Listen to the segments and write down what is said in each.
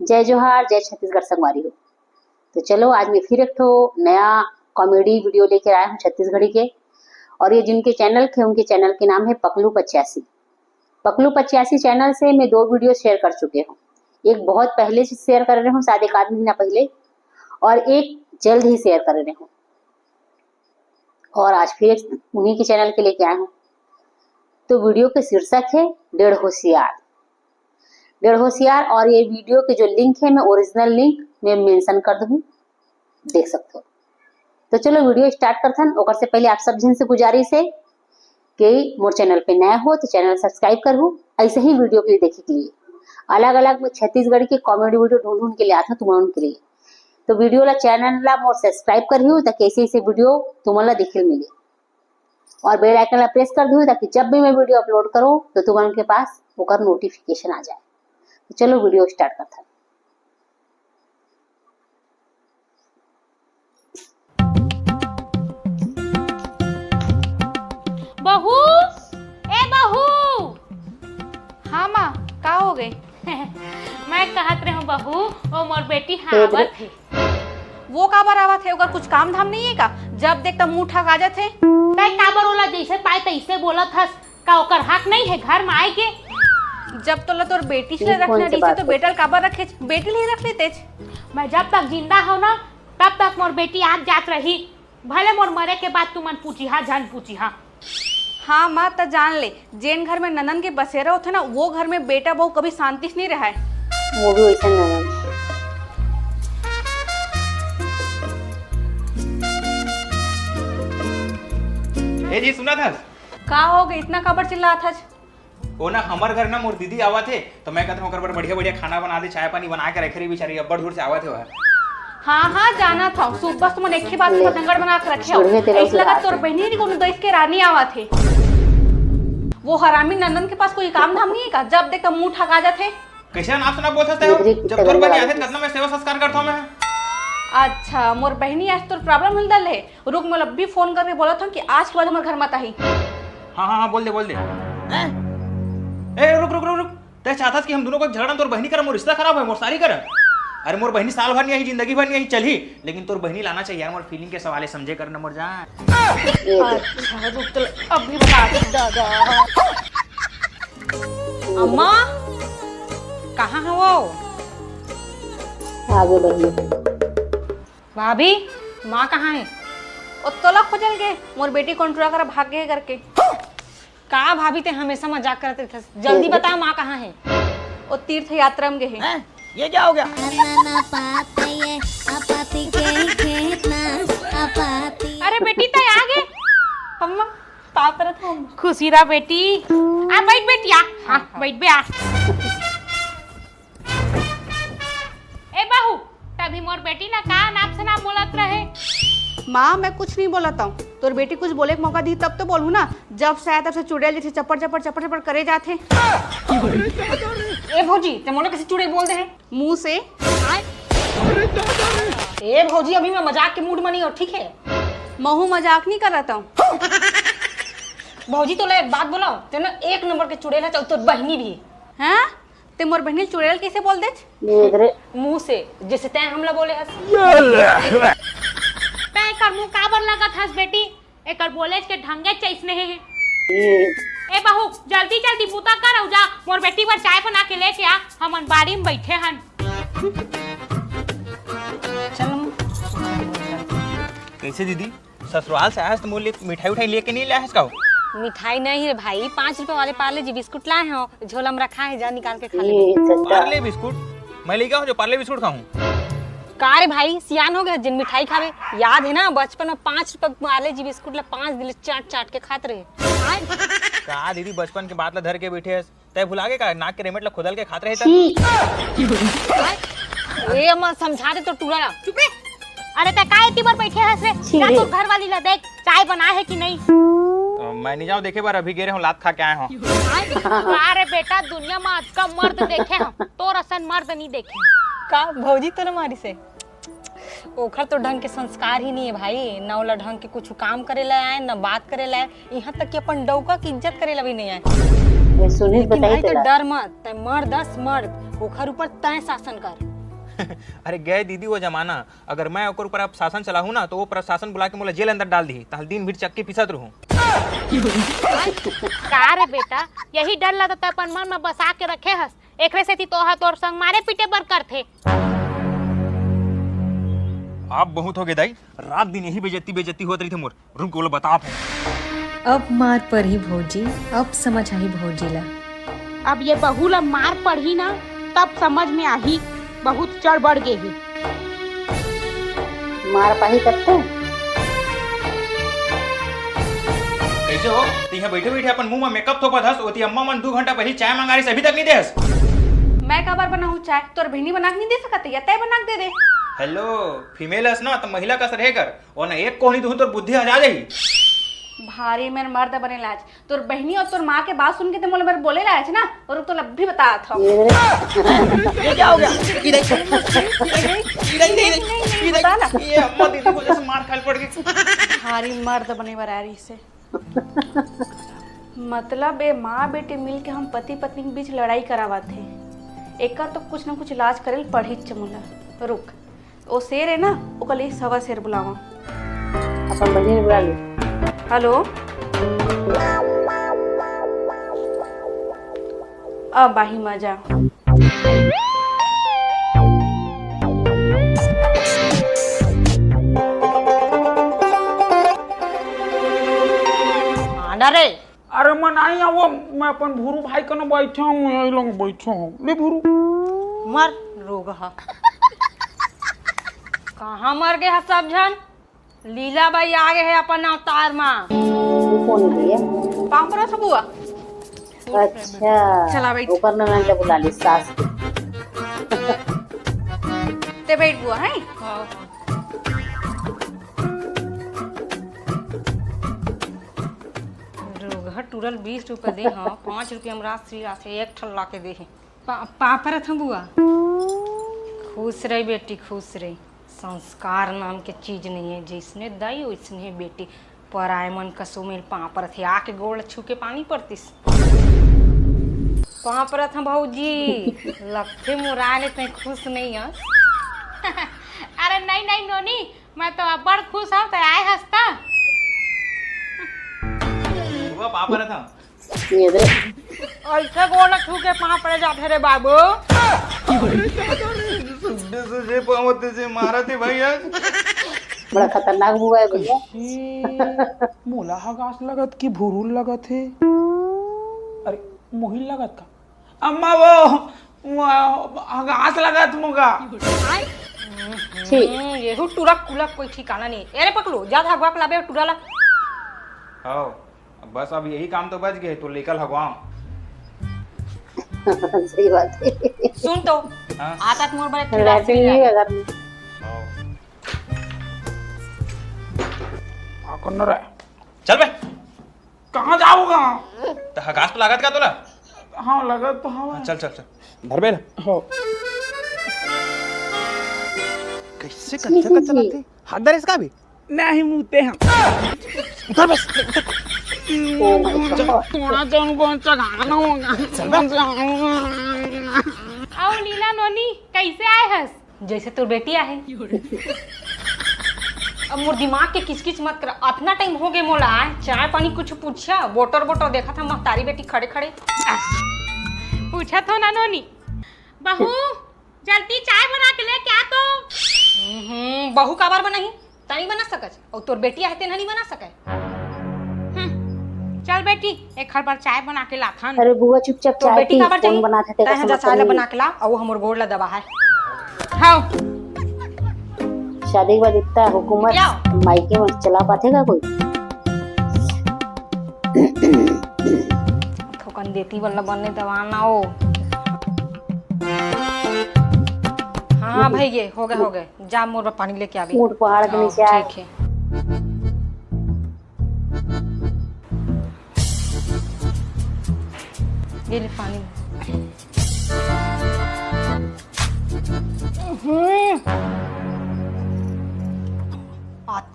जय जोहार, जय छत्तीसगढ़ संगवारी हो। तो चलो आज मैं फिर एक ठो नया कॉमेडी वीडियो लेकर आया हूँ छत्तीसगढ़ी के। और ये जिनके चैनल थे उनके चैनल के नाम है पकलू 85। पकलू 85 चैनल से मैं 2 वीडियो शेयर कर चुके हूँ। एक बहुत पहले से शेयर कर रहे हूँ, शायद 1 महीना पहले, और एक जल्द ही शेयर कर रहे हूँ। और आज फिर उन्हीं के चैनल के लेके आया हूँ। तो वीडियो के शीर्षक है डेढ़ होशियार। डेढ़ होशियार, और ये वीडियो के जो लिंक है मैं ओरिजिनल लिंक में मेंशन कर दूँ, देख सकते हो। तो चलो वीडियो स्टार्ट करथन। ओकर से पहले आप सब जन से गुजारिश है कि मोर चैनल पे नया हो तो चैनल सब्सक्राइब करूँ, ऐसे ही वीडियो के लिए देखे के लिए। अलग अलग मैं छत्तीसगढ़ के कॉमेडी वीडियो ढूंढ के लिए आता हूँ तुम्हारे उनके लिए। तो वीडियो ला चैनल ला मोर सब्सक्राइब कर हूँ ताकि ऐसे वीडियो तुम्हारा दिखे मिले, और बेल आइकन ला प्रेस कर दूँ ताकि जब भी मैं वीडियो अपलोड करूँ तो तुम्हारे के पास ओकर नोटिफिकेशन आ जाए। तो चलो वीडियो स्टार्ट करते हैं। बहू, ए बहू। हाँ माँ, का हो गए? मैं कहत रही हूँ बहू, वो मोर बेटी हावत है। वो का बरावत है? ओकर कुछ काम धाम नहीं है का? जब देख तब मुंह ठगा जाते। तय काबर ओला जैसे पाए तैसे बोलत हस, का ओकर हक नहीं है घर में आए के? जब तोला तोर बेटी से रखना रही तो बेटल काबर रखे? बेटी ले रख लेते। मैं जब तक जिंदा हो ना तब तक मोर बेटी आज जात रही। भले मोर मरे के बाद तुमन पूछी हा, जान पूछी हा। हाँ माँ, तो जान ले, जेन घर में ननन के बसेरा होते ना, वो घर में बेटा बहू कभी शांति से नहीं रहा है। वो भी वैसा ननन। ए जी सुना था? का हो गए? इतना काबर चिल्ला था? वो ना हमार घर ना मोर दीदी आवा थे, तो मैं कहता हूँ ओकर बर बढ़िया बढ़िया खाना बना दे, चाय पानी बना के रखे रही बेचारी, अब्बड़ दूर से आवा थे वह। हाँ हाँ जाना था। सुबह तुम एक ही बात पतंगड़ बना के रखे हो। ऐसा लगा तोर बहनी नहीं कोनो देश के रानी आवा थे। वो हरामी नंदन के पास कोई काम धाम नहीं है का? जब देख तब मुंह ठगा जाते। कैसे नाम सुना बोलते हो? जब तोर बनी आते कितना मैं सेवा संस्कार करता हूँ मैं। अच्छा मोर बहनी आज तोर प्रॉब्लम हिल दल है। रुक, मैं अभी फोन करके बोला था कि आज के बाद हमारे घर मत आई। हाँ हाँ हाँ बोल दे। ए रुक रुक रुक रुक, तय चाहता कि हम दोनों को झगड़ा तोर बहनी कर, मोर रिश्ता खराब है, मोर सारी कर। अरे मोर बहनी साल भर नहीं आई, जिंदगी भर नहीं आई, चली, लेकिन तोर बहनी लाना चाहिए यार। मोर फीलिंग के सवाल है, समझे कर न मोर जान। अच्छा रुक तो अभी बता दे दादा। अम्मा कहाँ है वो? आगे बढ़िए। भाभी माँ कहाँ है? ओ तोला खोजल के मोर बेटी कंट्रोल कर भाग गए करके। का भाभी ते हमेशा मजाक करते थे। जल्दी बता माँ कहाँ है? ओ तीर्थ यात्रा में गए हैं। ये क्या हो गया? अरे बेटी तय आ गए। अम्मा पाप रहा था। खुशी रहा बेटी। आ बैठ बेटिया। हाँ बैठ बे आ। ए बहू, तभी मोर बेटी ना का नाम से ना बोलत रहे। माँ मैं कुछ नहीं बोलता हूँ। तोर बेटी कुछ बोले के मौका दी तब तो बोलूँ ना। जब से आया तब से चुड़ैल जैसे चप्पड़ चप्पड़ चप्पड़ चप्पड़ करे जाते। ए भौजी ते मोला कैसे चुड़ैल बोल दे है मुंह से। ए भौजी अभी मैं मजाक के मूड में नहीं हूँ, ठीक है? महू मजाक नहीं कर रहा हूँ। भौजी तो एक बात बोला, ते ना 1 नंबर के चुड़ैल है, तो बहनी भी हैं? ते मोर बहनी चुड़ैल कैसे बोल दे? मुंह से, जैसे तै हमला बोले हस। तै कर मुंह काबर लगत हस बेटी? एकर बोले के ढंगे चैसने है। ए बहू जल्दी जल्दी बूता कर, जा मोर बेटी पर चाय बना के लेके आ, हमन बाड़ी में बैठे हन। कैसे दीदी ससुराल से आया तो मोर लिए मिठाई उठाई लेके नहीं लाया का? मिठाई नहीं है भाई, 5 रुपए वाले पार्ले जी बिस्कुट लाए हैं, झोला में रखा है, जा निकाल के खा ले। पार्ले बिस्कुट? मैं लेके आऊँ जो पार्ले बिस्कुट खाऊं? का रे भाई सियान हो गया, जिन मिठाई खावे। याद है ना बचपन में 5 रुपए पार्ले जी बिस्कुट ला 5 दिल चाट चाट के खाते रहे। का दीदी बचपन के बात ला धर के बैठे तय भुला गए का? नाक के रेमेट ला खुदल के खाते रहे ए अम्मा समझा दे तो टूरा। चुप रे। अरे ते का इतनी बार बैठे हस रे? क्या तू घर वाली ला देख चाय बना है कि नहीं? मैं नहीं जाऊँ देखे बार, अभी गिरे हूँ लात खा के आए हूँ। अरे बेटा दुनिया में आज का मर्द देखे हम, तो रसन मर्द नहीं देखे। का भौजी तो मारी से ओखर तो ढंग के संस्कार ही नहीं है भाई। न ओला ढंग के कुछ काम करे ला आए, न बात करे ला आए, यहाँ तक कि अपन डौका की इज्जत करे ला भी नहीं आए। सुनील बताइए तो डर मत, तय मर्द दस मर्द ओखर ऊपर तय शासन कर। अरे गए दीदी वो जमाना, अगर मैं ओकर ऊपर अब शासन चलाहूँ ना तो वो प्रशासन बुला के मोला जेल अंदर डाल दी, ताल दिन भर चक्की पिसत रहूँ। का रे बेटा, यही डर लगा तो अपन मन में बसा के रखे हस, एकरे से तोर संग मारे पीटे बर करथे। आप बहुत हो गए दाई, रात दिन यही बेजती होत रही थे मोर। रुक बोलो बता आप। अब मार पड़ी भौजी, अब समझ आई भौजी ला। अब ये बहू ला मार पड़ी ना तब समझ में आही, बहुत चढ़ बढ़ गए ही। मार पाही करते कैसे हो तीहा बैठे बैठे अपन मुंह में मेकअप थोपत हस, ओती अम्मा मन 2 घंटा पहले चाय मंगा रही अभी तक नहीं दे हस। मैं का बार बनाऊं चाय, तोर बहनी बना के नहीं दे सकत या तय बना के दे दे। हेलो फीमेल हस ना तो महिला का सर है कर, और ना एक कोहनी दूं तो बुद्धि आ जाएगी। भारी मेरे मर्द बने लाज, तोर बहनी और तोर माँ के बात सुन के ते मोले मेरे बोले लाज ना, और तो लब भी बता था। ये क्या हो गया? बता ना। ये अम्मा दीदी को जैसे मार खाल पड़ गई। भारी मर्द बने बरारी से। मतलब ए माँ बेटे मिल के हम पति पत्नी के बीच लड़ाई करावा थे, एक तो कुछ ना कुछ इलाज करे पढ़ी चमुला। रुक ओ शेर है ना, ओकर लिए 1.25 शेर बुलावा। अपन बहनी बुला ली। हेलो अब आही मजा। रे अरे मैं नहीं आओ, मैं अपन भूरू भाई कने बैठा हूँ, यही लोग बैठा हूँ। ले भूरू मर रोग हा। कहाँ मर गए है सब जन? लीला बाई आ गए है अपन अवतार माँ। कौन भैया? पाँव पर सब हुआ। अच्छा चला बैठ। ऊपर ना मैंने बुला ली सास को। ते बैठ बुआ है। रोग टूरल 20 रुपए दे, हाँ 5 रुपये हम राशि एक ठल्ला के दे। पापा रथ बुआ। खुश रही बेटी खुश रही, संस्कार नाम के चीज नहीं है, जिसने दाई वैसने बेटी। पराय मन कसो मेल पापड़ थे, आके गोड़ छू के पानी पड़तीस। पापड़ था भौजी लगते मुराने ते खुश नहीं है। अरे नहीं नोनी, मैं तो बड़ खुश हूँ, तो आए हंसता। वो पापा रहा था। ये दे ऐसे गोड़ छू के पापड़ जाते रे बाबू। से पावते से मारा थे भाई आज। बड़ा खतरनाक बुआ है भैया। मोला हगास लगत कि भूरू लगत है? अरे मोहिल लगत का? अम्मा वो हगास लगत मुगा। ये टुरक कुलक कोई ठिकाना नहीं। अरे पकड़ो जा हगवा के लाबे टुरा ला। आओ बस अब यही काम तो बच गए, तो लेकर हगवाओ। सही बात है। सुन तो हाँ? आता मोर बड़े रहते ही है घर में। कौन रहा? चल बे। कहाँ जाओगा? तो हगास तो लागत का तोला? हाँ लगत तो हाँ। चल चल चल धर बे। हाँ कैसे कच्चा लगते? हाथ दर इसका भी नहीं मुते हैं। उधर बस। थोड़ा जन कौन चढ़ाना होगा। आओ लीला नोनी, कैसे आए हस? जैसे तोर बेटी आहे। अब मोर दिमाग के किचकिच मत कर, अपना टाइम हो गए मोला। चाय पानी कुछ पूछा, बोटर देखा था महतारी बेटी खड़े खड़े। पूछा तो ना नोनी। बहू जल्दी चाय बना के ले क्या तो। बहू का बार बनाही तनी बना सकत, और तोर बेटी आहे ते नहीं बना सके। चल बेटी एक बार चाय बना के ला खान। अरे बुआ चुपचाप तोर चाय बेटी पी, का बार कौन बनाते थे? तय जा चाय बना के ला, और हमर गोड़ ला दबा है। हाँ शादी के बाद इतना हुकूमत मायके में चला पातेगा कोई? ठोकन देती वाला बनने दवाना हो। हाँ भाई ये हो गए जा मोर पानी लेके आ। ऊंट पहाड़ के नीचे आए। ठीक है ये ले पानी।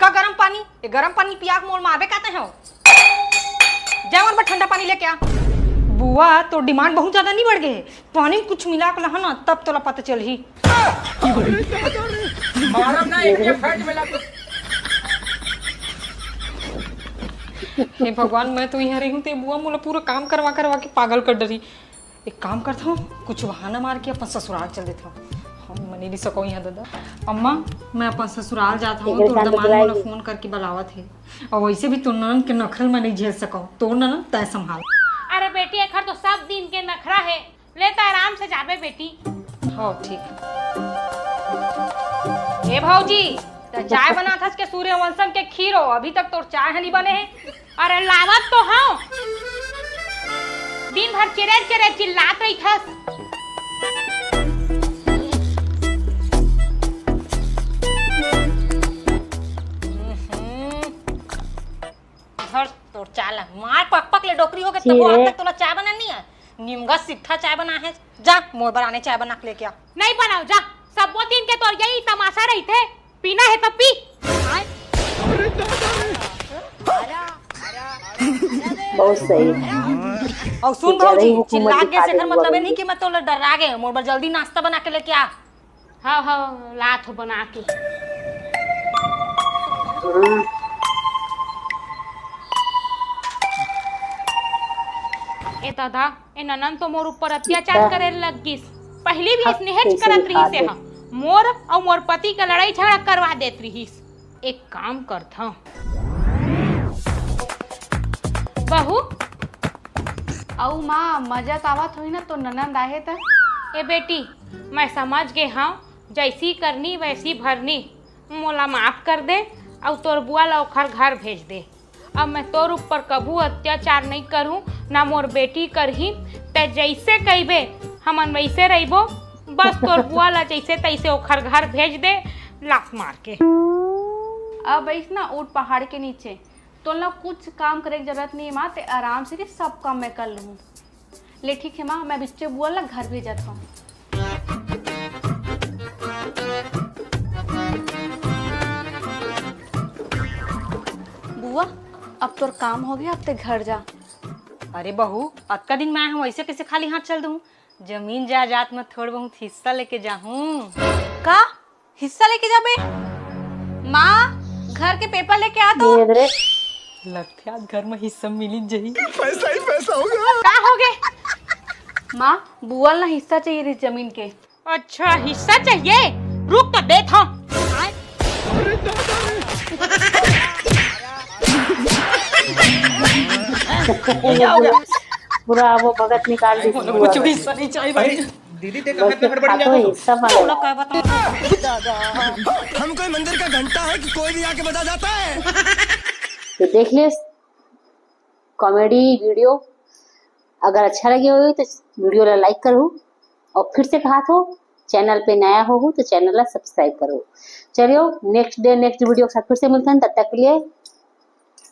का गरम पानी, ये गरम पानी पिया मोल मारबे कहते हो। जा और ठंडा पानी लेके आ। बुआ तो डिमांड बहुत ज्यादा नहीं बढ़ गए पानी में कुछ मिला के ना तब तोला पता चल ही। हे भगवान मैं तो यहाँ रही हूँ ते बुआ मोला पूरा काम करवा करवा के पागल कर डरी। एक काम करता हूँ कुछ बहाना मार के अपन ससुराल चल देता हूँ। हम मनी नहीं सको यहाँ दादा। अम्मा मैं अपन ससुराल जाता हूँ तो दमाद मोला फोन करके बुलावत है और वैसे भी तो ननद के नखरल मैं नहीं झेल सको तो ननद तय संभाल। अरे बेटी एक तो सब दिन के नखरा है लेता आराम से जाबे बेटी। हाँ ठीक। ए भौजी तो चाय बना था के सूर्यवंशम के खीर हो अभी तक तो चाय नहीं बने हैं। अरे लावत तो हाँ दिन भर चिरेर चिरेर चिल्लात रही था। तो चाल मार पक पक ले डोकरी हो गए तब आज तक तोला चाय बनानी है। निमगा सिट्ठा चाय बना है जा मोर बनाने चाय बना के लेके आ। नहीं बनाओ जा सब वो दिन के तोर यही तमाशा रही थे पीना है तो पी। बहुत सही। और सुन भौजी चिल्ला के से मतलब नहीं कि मैं तोला डरा गए मोर बर जल्दी नाश्ता बना के लेके आ। हाँ हाँ लात हो बना के। ए दादा ए ननन तो मोर ऊपर अत्याचार करे लगिस। पहली भी स्नेहज करत रही से हम मोर और मोर पति का लड़ाई झगड़ा करवा देत रहीस। एक काम करता बहू औ माँ मजाक आवत हुई ना तो ननंद आए त। ए बेटी मैं समझ गए हाँ जैसी करनी वैसी भरनी मोला माफ कर दे और तोर बुआ ला ओखर घर भेज दे। अब मैं तोर ऊपर कभू अत्याचार नहीं करूँ ना मोर बेटी करही ते जैसे कहबे हमन वैसे रहिबो। बस तोर बुआ ला जैसे तैसे ओखर घर भेज दे लात मार के। अब ऐस ना ऊट पहाड़ के नीचे तो ना कुछ काम करे की जरूरत नहीं है माँ ते आराम से सब काम मैं कर लूँ। ले ठीक है माँ मैं बिच्चे बुआ ला घर भेजत हूँ। बुआ अब तोर काम हो गया अब ते घर जा। अरे बहू अब का दिन मैं हम ऐसे कैसे खाली हाथ चल दूँ। जमीन जायदाद में थोड़ा बहुत हिस्सा लेके जाऊँ। का हिस्सा लेके जाबे माँ घर के पेपर लेके आ तो। लगते आज घर में हिस्सा मिली जही। पैसा ही पैसा होगा। का हो गए माँ बुआ ला हिस्सा चाहिए इस जमीन के। अच्छा हिस्सा चाहिए रुक तो दे था। पूरा वो भगत निकाल दी कुछ हिस्सा नहीं चाहिए भाई। दीदी देख कितना गड़बड़ जा रहा सब थोड़ा क्या बताऊं। हम कोई मंदिर का घंटा है कि कोई भी आके बता जाता है। तो देख ले कॉमेडी वीडियो अगर अच्छा लगे हो तो वीडियो ला लाइक करो और फिर से कहा तो चैनल पे नया हो तो चैनल ला सब्सक्राइब करो। चलियो नेक्स्ट डे नेक्स्ट वीडियो के साथ फिर से मिलते हैं तब तक के लिए